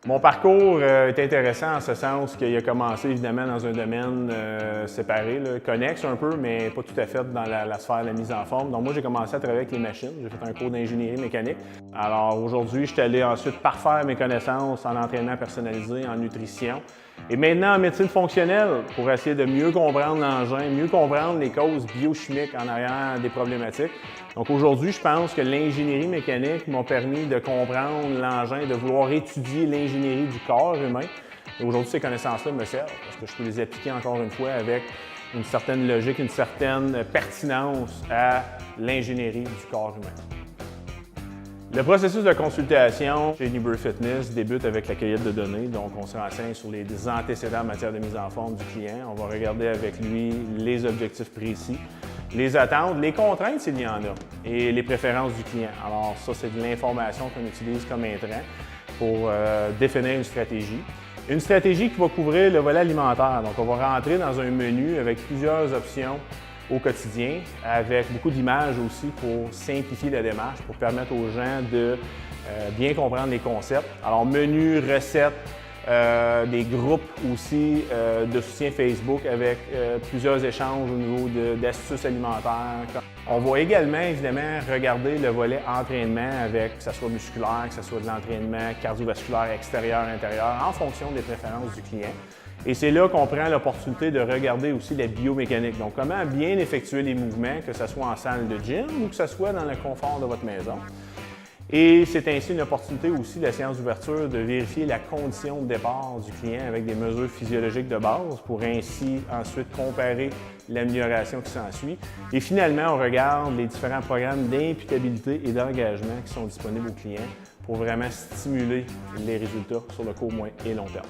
Mon parcours est intéressant en ce sens qu'il a commencé évidemment dans un domaine séparé, là, connexe un peu, mais pas tout à fait dans la sphère de la mise en forme. Donc moi, j'ai commencé à travailler avec les machines. J'ai fait un cours d'ingénierie mécanique. Alors aujourd'hui, je suis allé ensuite parfaire mes connaissances en entraînement personnalisé, en nutrition. Et maintenant en médecine fonctionnelle pour essayer de mieux comprendre l'engin, mieux comprendre les causes biochimiques en arrière des problématiques. Donc aujourd'hui, je pense que l'ingénierie mécanique m'a permis de comprendre l'engin, de vouloir étudier l'ingénierie du corps humain. Et aujourd'hui, ces connaissances-là me servent parce que je peux les appliquer encore une fois avec une certaine logique, une certaine pertinence à l'ingénierie du corps humain. Le processus de consultation chez Nibur Fitness débute avec la cueillette de données. Donc, on se renseigne sur les antécédents en matière de mise en forme du client. On va regarder avec lui les objectifs précis, les attentes, les contraintes s'il y en a et les préférences du client. Alors, ça, c'est de l'information qu'on utilise comme intrant pour définir une stratégie. Une stratégie qui va couvrir le volet alimentaire. Donc, on va rentrer dans un menu avec plusieurs options au quotidien, avec beaucoup d'images aussi pour simplifier la démarche, pour permettre aux gens de bien comprendre les concepts. Alors, menu, recettes, des groupes aussi de soutien Facebook avec plusieurs échanges au niveau d'astuces alimentaires. On va également, évidemment, regarder le volet entraînement avec, que ce soit musculaire, que ce soit de l'entraînement cardiovasculaire extérieur-intérieur, en fonction des préférences du client. Et c'est là qu'on prend l'opportunité de regarder aussi la biomécanique. Donc, comment bien effectuer les mouvements, que ce soit en salle de gym ou que ce soit dans le confort de votre maison. Et c'est ainsi une opportunité aussi, la séance d'ouverture, de vérifier la condition de départ du client avec des mesures physiologiques de base pour ainsi ensuite comparer l'amélioration qui s'ensuit. Et finalement, on regarde les différents programmes d'imputabilité et d'engagement qui sont disponibles aux clients pour vraiment stimuler les résultats sur le court, moyen et long terme.